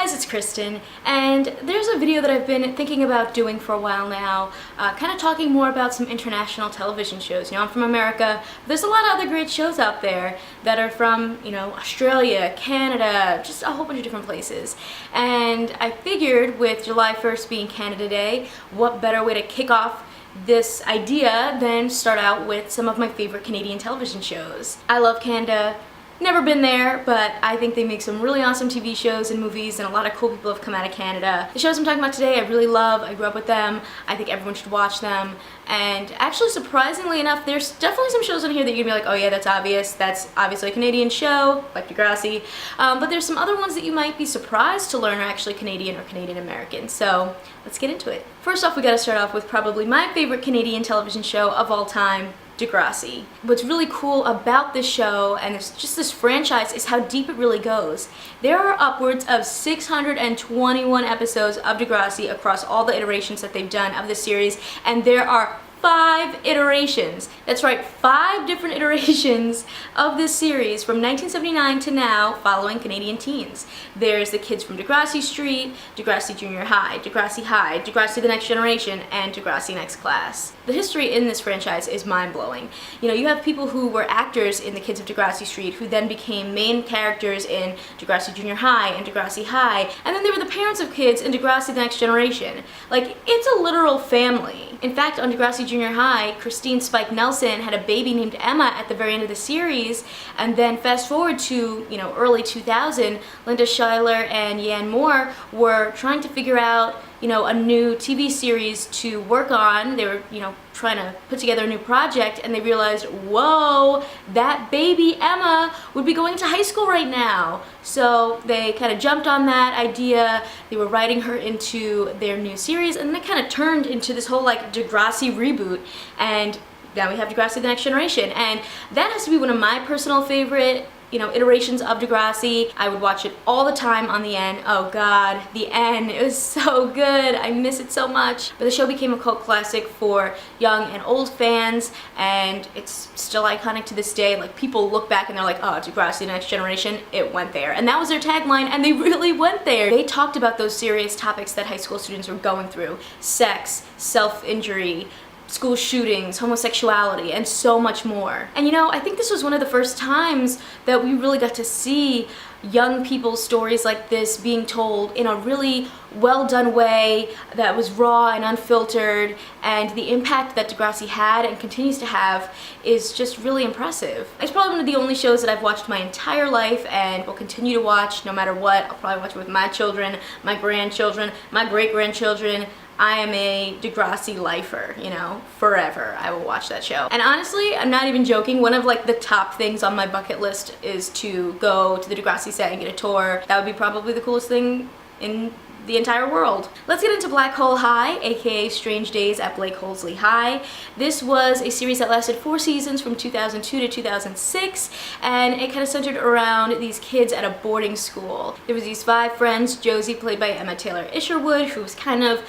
guys, it's Kristen, and there's a video that I've been thinking about doing for a while now, kind of talking more about some international television shows. You know, I'm from America, but there's a lot of other great shows out there that are from, you know, Australia, Canada, just a whole bunch of different places. And I figured with July 1st being Canada Day, what better way to kick off this idea than start out with some of my favorite Canadian television shows. I love Canada. Never been there, but I think they make some really awesome TV shows and movies, and a lot of cool people have come out of Canada. The shows I'm talking about today I really love. I grew up with them. I think everyone should watch them. And actually, surprisingly enough, there's definitely some shows on here that you're gonna be like, oh yeah, that's obvious. That's obviously a Canadian show, like Degrassi. But there's some other ones that you might be surprised to learn are actually Canadian or Canadian American. So let's get into it. First off, we gotta start off with probably my favorite Canadian television show of all time, Degrassi. What's really cool about this show and just this franchise is how deep it really goes. There are upwards of 621 episodes of Degrassi across all the iterations that they've done of the series, and there are 5 iterations. That's right, 5 different iterations of this series from 1979 to now following Canadian teens. There's the kids from Degrassi Street, Degrassi Junior High, Degrassi The Next Generation, and Degrassi Next Class. The history in this franchise is mind-blowing. You know, you have people who were actors in the kids of Degrassi Street who then became main characters in Degrassi Junior High and Degrassi High, and then there were the parents of kids in Degrassi The Next Generation. Like, it's a literal family. In fact, on Degrassi Junior High, Christine Spike Nelson had a baby named Emma at the very end of the series, and then fast forward to, you know, early 2000, Linda Schuyler and Yan Moore were trying to figure out, you know, a new TV series to work on. They were, you know, trying to put together a new project, and they realized, whoa, that baby Emma would be going to high school right now. So they kind of jumped on that idea. They were writing her into their new series, and then it kind of turned into this whole like Degrassi reboot, and now we have Degrassi The Next Generation, and that has to be one of my personal favorite, you know, iterations of Degrassi. I would watch it all the time on the N. Oh god, the N, it was so good. I miss it so much. But the show became a cult classic for young and old fans, and it's still iconic to this day. Like, people look back and they're like, oh, Degrassi The Next Generation, it went there. And that was their tagline, and they really went there. They talked about those serious topics that high school students were going through: sex, self-injury, school shootings, homosexuality, and so much more. And you know, I think this was one of the first times that we really got to see young people's stories like this being told in a really well done way that was raw and unfiltered, and the impact that Degrassi had and continues to have is just really impressive. It's probably one of the only shows that I've watched my entire life and will continue to watch no matter what. I'll probably watch it with my children, my grandchildren, my great-grandchildren. I am a Degrassi lifer, you know, forever. I will watch that show. And honestly, I'm not even joking, one of like the top things on my bucket list is to go to the Degrassi set and get a tour. That would be probably the coolest thing in the entire world. Let's get into Black Hole High, aka Strange Days at Blake Holsley High. This was a series that lasted 4 seasons from 2002 to 2006, and it kind of centered around these kids at a boarding school. There was these 5 friends. Josie, played by Emma Taylor Isherwood, who was kind of,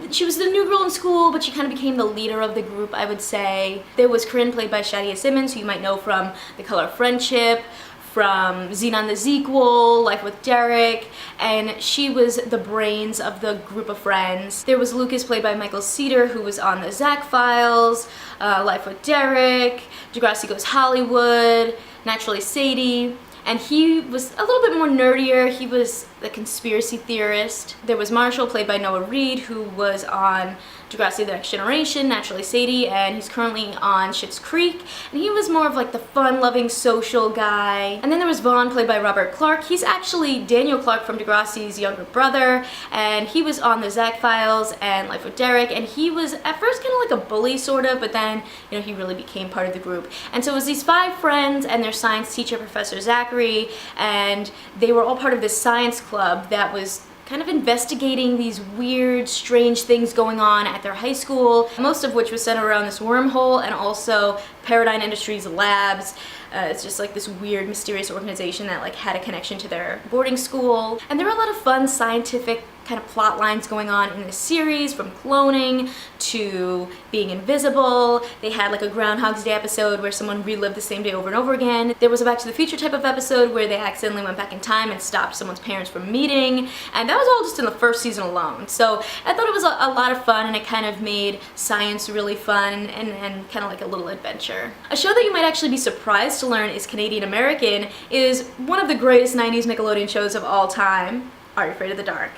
she was the new girl in school, but she kind of became the leader of the group, I would say. There was Corinne, played by Shadia Simmons, who you might know from The Color of Friendship, from Xenon the Sequel, Life with Derek, and she was the brains of the group of friends. There was Lucas, played by Michael Cedar, who was on the Zach Files, Life with Derek, Degrassi Goes Hollywood, Naturally Sadie, and he was a little bit more nerdier. He was the conspiracy theorist. There was Marshall, played by Noah Reid, who was on Degrassi The Next Generation, Naturally Sadie, and he's currently on Schitt's Creek, and he was more of like the fun-loving social guy. And then there was Vaughn, played by Robert Clark. He's actually Daniel Clark from Degrassi's younger brother, and he was on the Zach Files and Life with Derek, and he was at first kind of like a bully sort of, but then, you know, he really became part of the group. And so it was these 5 friends and their science teacher, Professor Zachary, and they were all part of this science club that was kind of investigating these weird, strange things going on at their high school, most of which was centered around this wormhole and also Paradigm Industries Labs. It's just like this weird, mysterious organization that like had a connection to their boarding school. And there were a lot of fun scientific kind of plot lines going on in this series, from cloning to being invisible. They had like a Groundhog's Day episode where someone relived the same day over and over again. There was a Back to the Future type of episode where they accidentally went back in time and stopped someone's parents from meeting. And that was all just in the first season alone. So I thought it was a lot of fun, and it kind of made science really fun and kind of like a little adventure. A show that you might actually be surprised to learn is Canadian American is one of the greatest 90s Nickelodeon shows of all time. Are You Afraid of the Dark?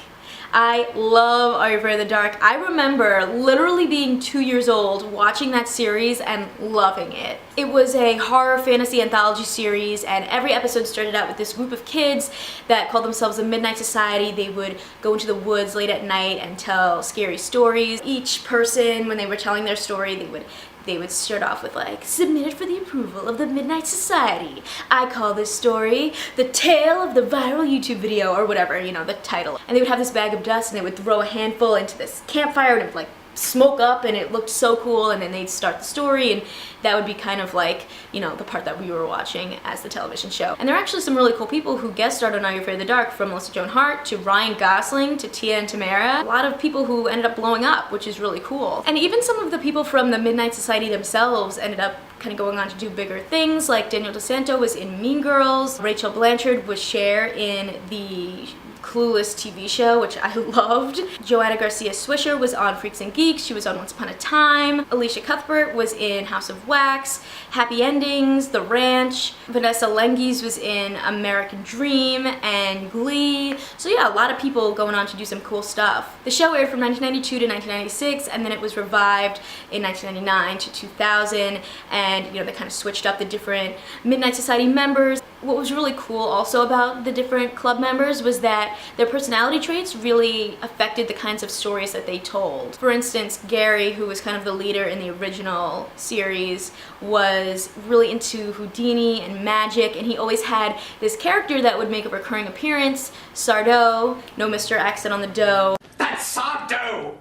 I love Are You Afraid of the Dark. I remember literally being 2 years old watching that series and loving it. It was a horror fantasy anthology series, and every episode started out with this group of kids that called themselves the Midnight Society. They would go into the woods late at night and tell scary stories. Each person, when they were telling their story, they would start off with like, submitted for the approval of the Midnight Society. I call this story The Tale of the Viral YouTube Video, or whatever, you know, the title. And they would have this bag of dust and they would throw a handful into this campfire and it would like smoke up, and it looked so cool, and then they'd start the story, and that would be kind of like, you know, the part that we were watching as the television show. And there are actually some really cool people who guest starred on Are You Afraid of the Dark, from Melissa Joan Hart to Ryan Gosling to Tia and Tamara. A lot of people who ended up blowing up, which is really cool. And even some of the people from the Midnight Society themselves ended up kind of going on to do bigger things, like Daniel DeSanto was in Mean Girls, Rachel Blanchard was Cher in the Clueless TV show, which I loved. Joanna Garcia Swisher was on Freaks and Geeks. She was on Once Upon a Time. Alicia Cuthbert was in House of Wax, Happy Endings, The Ranch. Vanessa Lengies was in American Dream and Glee. So yeah, a lot of people going on to do some cool stuff. The show aired from 1992 to 1996, and then it was revived in 1999 to 2000, and you know, they kind of switched up the different Midnight Society members. What was really cool also about the different club members was that their personality traits really affected the kinds of stories that they told. For instance, Gary, who was kind of the leader in the original series, was really into Houdini and magic, and he always had this character that would make a recurring appearance, Sardo, no Mr. accent on the dough. That's Sardo!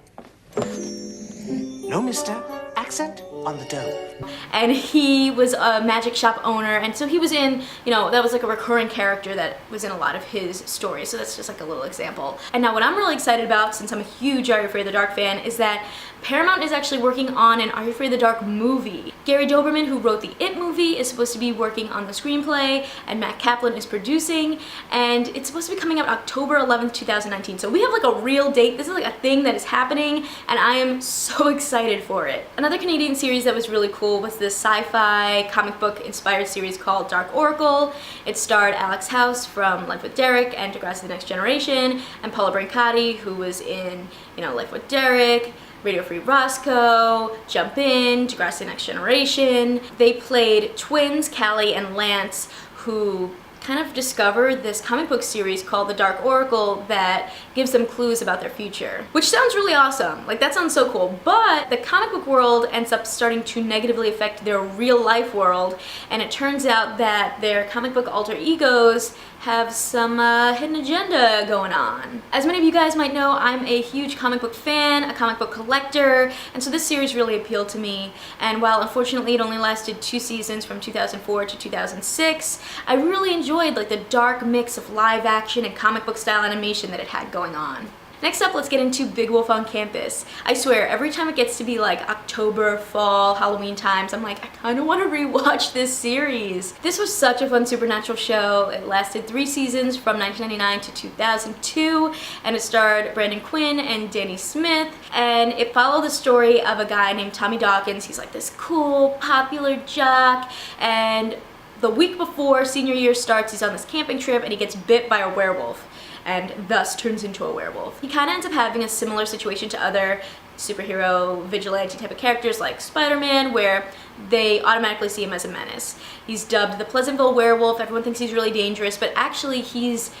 No Mr. accent on the dough. And he was a magic shop owner, and so he was in, you know, that was like a recurring character that was in a lot of his stories, so that's just like a little example. And now what I'm really excited about, since I'm a huge Are You Afraid of the Dark fan, is that Paramount is actually working on an Are You Afraid of the Dark movie. Gary Doberman, who wrote the It movie, is supposed to be working on the screenplay, and Matt Kaplan is producing, and it's supposed to be coming out October 11th, 2019. So we have like a real date. This is like a thing that is happening, and I am so excited for it. Another Canadian series that was really cool was this sci-fi comic book inspired series called Dark Oracle. It starred Alex House from Life with Derek and Degrassi The Next Generation, and Paula Brancotti, who was in, you know, Life with Derek, Radio Free Roscoe, Jump In, Degrassi The Next Generation. They played twins, Callie and Lance, who kind of discovered this comic book series called The Dark Oracle that gives them clues about their future. Which sounds really awesome. Like, that sounds so cool. But the comic book world ends up starting to negatively affect their real life world, and it turns out that their comic book alter egos have some hidden agenda going on. As many of you guys might know, I'm a huge comic book fan, a comic book collector, and so this series really appealed to me. And while unfortunately it only lasted 2 seasons from 2004 to 2006, I really enjoyed like the dark mix of live action and comic book style animation that it had going on. Next up, let's get into Big Wolf on Campus. I swear, every time it gets to be like October, fall, Halloween times, I'm like, I kind of want to rewatch this series. This was such a fun supernatural show. It lasted 3 seasons from 1999 to 2002, and it starred Brandon Quinn and Danny Smith, and it followed the story of a guy named Tommy Dawkins. He's like this cool, popular jock, and the week before senior year starts, he's on this camping trip and he gets bit by a werewolf, and thus turns into a werewolf. He kind of ends up having a similar situation to other superhero vigilante type of characters like Spider-Man, where they automatically see him as a menace. He's dubbed the Pleasantville Werewolf. Everyone thinks he's really dangerous, but actually he's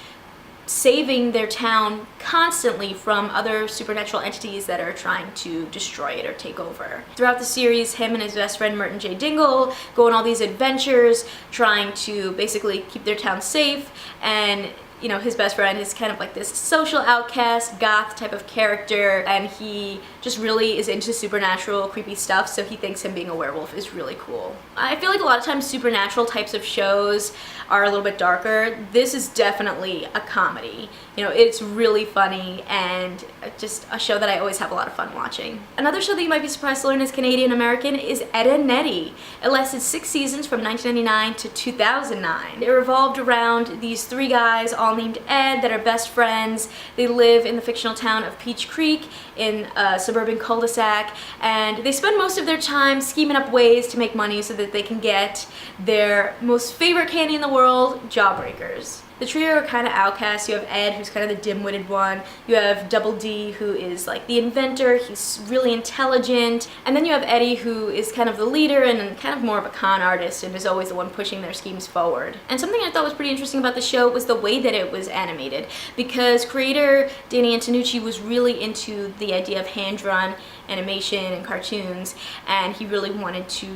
saving their town constantly from other supernatural entities that are trying to destroy it or take over. Throughout the series, him and his best friend Merton J. Dingle go on all these adventures trying to basically keep their town safe, and you know, his best friend is kind of like this social outcast, goth type of character, and he just really is into supernatural, creepy stuff, so he thinks him being a werewolf is really cool. I feel like a lot of times supernatural types of shows are a little bit darker. This is definitely a comedy. You know, it's really funny and just a show that I always have a lot of fun watching. Another show that you might be surprised to learn is Canadian-American is Ed, Edd n Eddy. It lasted 6 seasons from 1999 to 2009. It revolved around these 3 guys all named Ed that are best friends. They live in the fictional town of Peach Creek in a suburban cul-de-sac, and they spend most of their time scheming up ways to make money so that they can get their most favorite candy in the world, Jawbreakers. The trio are kind of outcasts. You have Ed, who's kind of the dim-witted one. You have Double D, who is like the inventor. He's really intelligent. And then you have Eddie, who is kind of the leader and kind of more of a con artist and is always the one pushing their schemes forward. And something I thought was pretty interesting about the show was the way that it was animated, because creator Danny Antonucci was really into the idea of hand-drawn animation and cartoons, and he really wanted to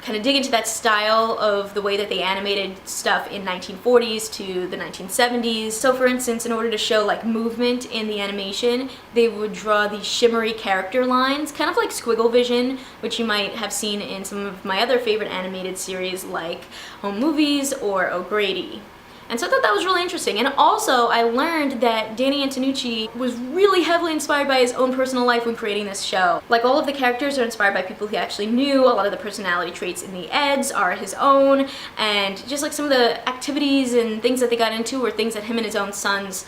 kind of dig into that style of the way that they animated stuff in 1940s to the 1970s. So for instance, in order to show like movement in the animation, they would draw these shimmery character lines, kind of like squiggle vision, which you might have seen in some of my other favorite animated series like Home Movies or O'Grady. And so I thought that was really interesting. And also, I learned that Danny Antonucci was really heavily inspired by his own personal life when creating this show. Like, all of the characters are inspired by people he actually knew. A lot of the personality traits in the Eds are his own. And just like some of the activities and things that they got into were things that him and his own sons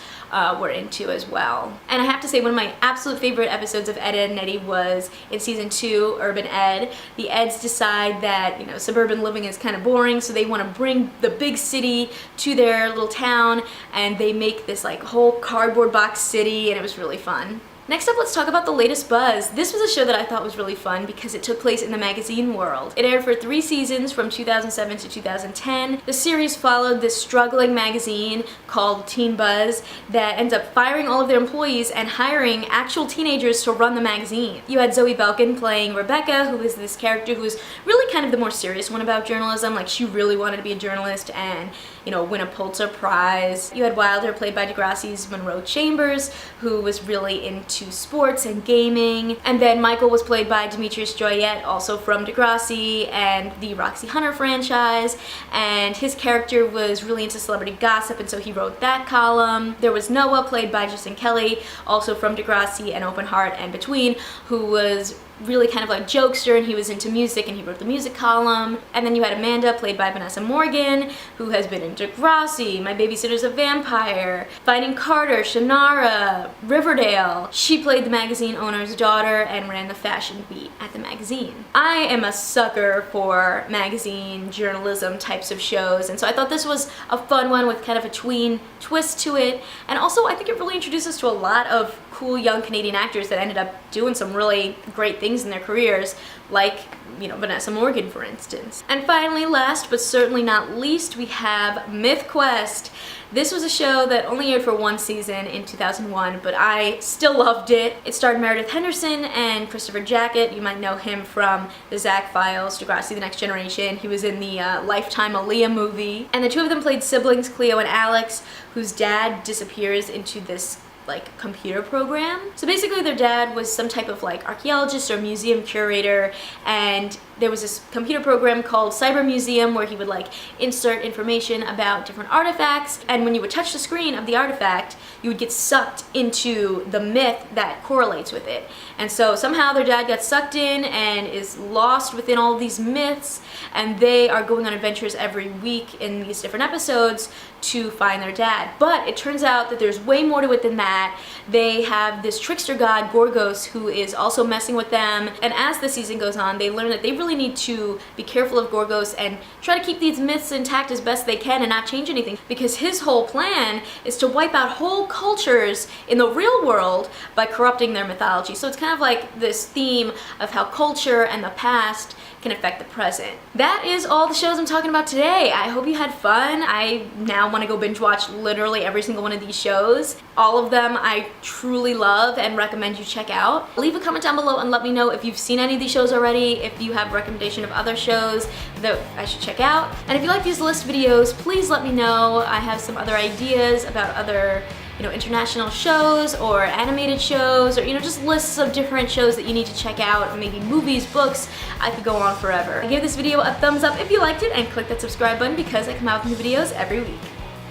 were into as well. And I have to say, one of my absolute favorite episodes of Ed, Edd n Eddy was in season 2, Urban Ed. The Eds decide that, you know, suburban living is kind of boring, so they want to bring the big city to their little town, and they make this like whole cardboard box city, and it was really fun. Next up, let's talk about the latest buzz. This was a show that I thought was really fun because it took place in the magazine world. It aired for 3 seasons from 2007 to 2010. The series followed this struggling magazine called Teen Buzz that ends up firing all of their employees and hiring actual teenagers to run the magazine. You had Zoe Belkin playing Rebecca, who is this character who is really kind of the more serious one about journalism. Like, she really wanted to be a journalist and, you know, win a Pulitzer Prize. You had Wilder, played by Degrassi's Monroe Chambers, who was really into sports and gaming. And then Michael was played by Demetrius Joyette, also from Degrassi and the Roxy Hunter franchise. And his character was really into celebrity gossip, and so he wrote that column. There was Noah, played by Justin Kelly, also from Degrassi and Open Heart and Between, who was really kind of like jokester, and he was into music and he wrote the music column. And then you had Amanda, played by Vanessa Morgan, who has been in Degrassi, My Babysitter's a Vampire, Finding Carter, Shannara, Riverdale. She played the magazine owner's daughter and ran the fashion beat at the magazine. I am a sucker for magazine journalism types of shows, and so I thought this was a fun one with kind of a tween twist to it. And also, I think it really introduced us to a lot of cool young Canadian actors that ended up doing some really great things in their careers, like, you know, Vanessa Morgan, for instance. And finally, last but certainly not least, we have MythQuest. This was a show that only aired for 1 season in 2001, but I still loved it. It starred Meredith Henderson and Christopher Jackett. You might know him from The Zack Files, Degrassi: The Next Generation. He was in the Lifetime Aaliyah movie. And the two of them played siblings, Cleo and Alex, whose dad disappears into this like computer program. So basically their dad was some type of like archaeologist or museum curator, and there was this computer program called Cyber Museum where he would like insert information about different artifacts, and when you would touch the screen of the artifact, you would get sucked into the myth that correlates with it. And so somehow their dad got sucked in and is lost within all these myths, and they are going on adventures every week in these different episodes to find their dad. But it turns out that there's way more to it than that. They have this trickster god, Gorgos, who is also messing with them, and as the season goes on, they learn that they really need to be careful of Gorgos and try to keep these myths intact as best they can and not change anything, because his whole plan is to wipe out whole cultures in the real world by corrupting their mythology. So it's kind of like this theme of how culture and the past can affect the present. That is all the shows I'm talking about today. I hope you had fun. I now want to go binge watch literally every single one of these shows. All of them I truly love and recommend you check out. Leave a comment down below and let me know if you've seen any of these shows already, if you have a recommendation of other shows that I should check out. And if you like these list videos, please let me know. I have some other ideas about other international shows or animated shows, or just lists of different shows that you need to check out, maybe movies, books. I could go on forever. Give this video a thumbs up if you liked it and click that subscribe button because I come out with new videos every week.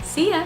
See ya!